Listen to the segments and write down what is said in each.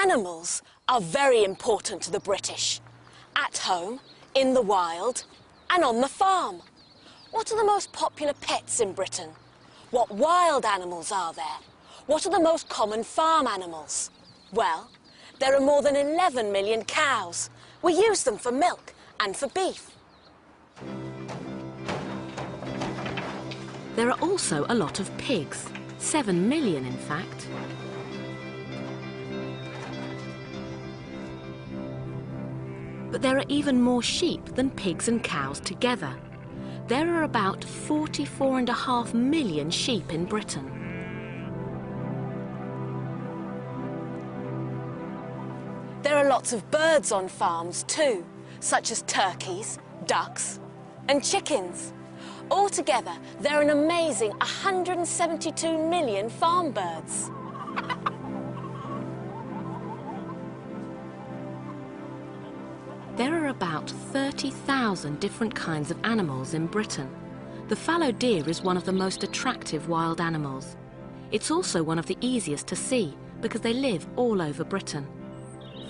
Animals are very important to the British. At home, in the wild, and on the farm. What are the most popular pets in Britain? What wild animals are there? What are the most common farm animals? Well, there are more than 11 million cows. We use them for milk and for beef. There are also a lot of pigs, 7 million in fact. But there are even more sheep than pigs and cows together. There are about 44.5 million sheep in Britain. There are lots of birds on farms too, such as turkeys, ducks and chickens. Altogether, there are an amazing 172 million farm birds. There are about 30,000 different kinds of animals in Britain. The fallow deer is one of the most attractive wild animals. It's also one of the easiest to see because they live all over Britain.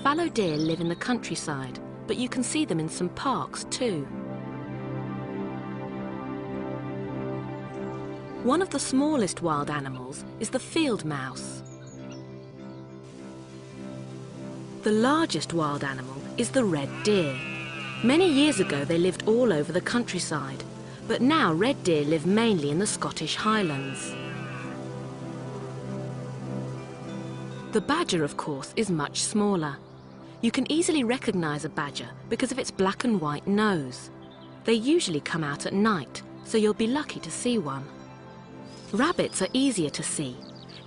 Fallow deer live in the countryside, but you can see them in some parks too. One of the smallest wild animals is the field mouse. The largest wild animal is the red deer. Many years ago they lived all over the countryside, but now red deer live mainly in the Scottish Highlands. The badger, of course, is much smaller. You can easily recognise a badger because of its black and white nose. They usually come out at night, so you'll be lucky to see one. Rabbits are easier to see,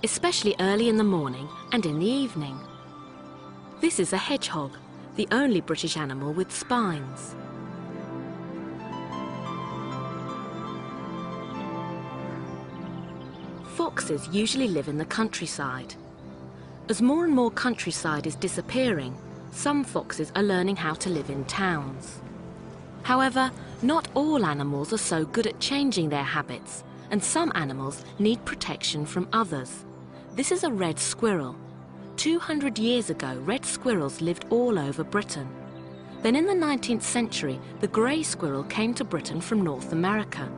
especially early in the morning and in the evening. This is a hedgehog, the only British animal with spines. Foxes usually live in the countryside. As more and more countryside is disappearing, some foxes are learning how to live in towns. However, not all animals are so good at changing their habits, and some animals need protection from others. This is a red squirrel. 200 years ago, red squirrels lived all over Britain. Then in the 19th century, the grey squirrel came to Britain from North America.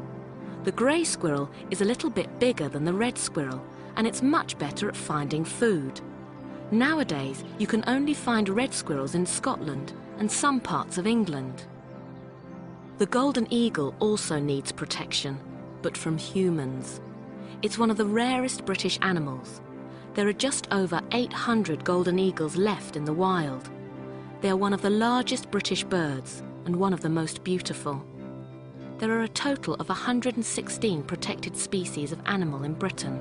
The grey squirrel is a little bit bigger than the red squirrel, and it's much better at finding food. Nowadays, you can only find red squirrels in Scotland and some parts of England. The golden eagle also needs protection, but from humans. It's one of the rarest British animals. There are just over 800 golden eagles left in the wild. They are one of the largest British birds and one of the most beautiful. There are a total of 116 protected species of animal in Britain.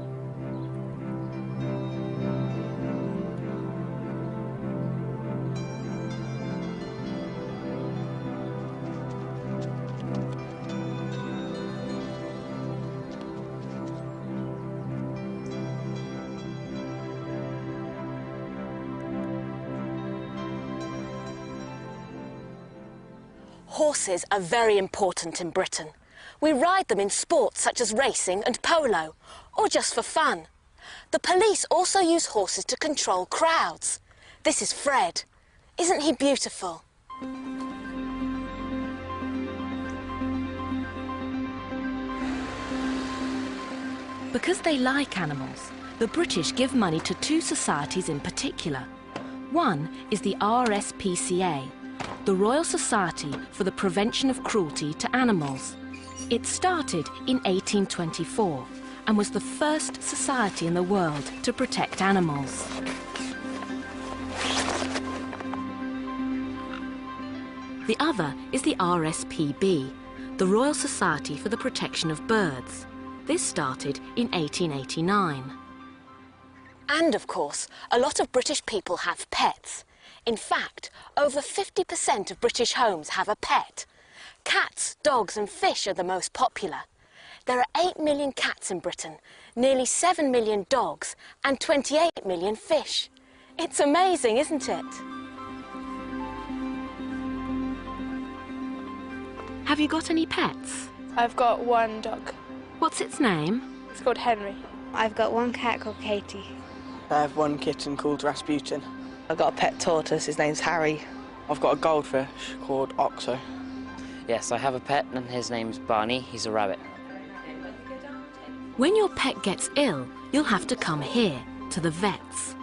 Horses are very important in Britain. We ride them in sports such as racing and polo, or just for fun. The police also use horses to control crowds. This is Fred. Isn't he beautiful? Because they like animals, the British give money to two societies in particular. One is the RSPCA, the Royal Society for the Prevention of Cruelty to Animals. It started in 1824 and was the first society in the world to protect animals. The other is the RSPB, the Royal Society for the Protection of Birds. This started in 1889. And of course, a lot of British people have pets. In fact, over 50% of British homes have a pet. Cats, dogs and fish are the most popular. There are 8 million cats in Britain, nearly 7 million dogs and 28 million fish. It's amazing, isn't it? Have you got any pets? I've got one dog. What's its name? It's called Henry. I've got one cat called Katie. I have one kitten called Rasputin. I've got a pet tortoise, his name's Harry. I've got a goldfish called Oxo. Yes, I have a pet and his name's Barney. He's a rabbit. When your pet gets ill, you'll have to come here, to the vets.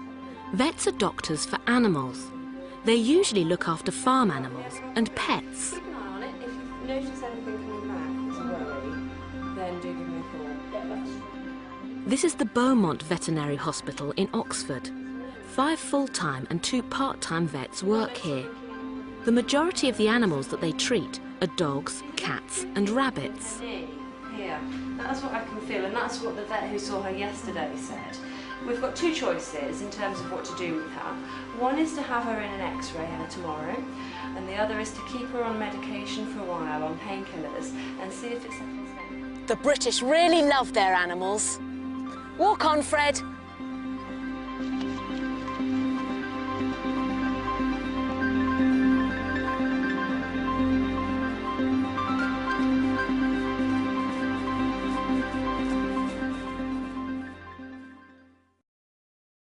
Vets are doctors for animals. They usually look after farm animals and pets. Keep an eye on it. If you notice anything coming back as a worry, then do give me a call. This is the Beaumont Veterinary Hospital in Oxford. 5 full-time and 2 part-time vets work here. The majority of the animals that they treat are dogs, cats and rabbits. Here, that's what I can feel, and that's what the vet who saw her yesterday said. We've got 2 choices in terms of what to do with her. One is to have her in an x-ray tomorrow, and the other is to keep her on medication for a while, on painkillers, and see if it settles down. The British really love their animals. Walk on, Fred.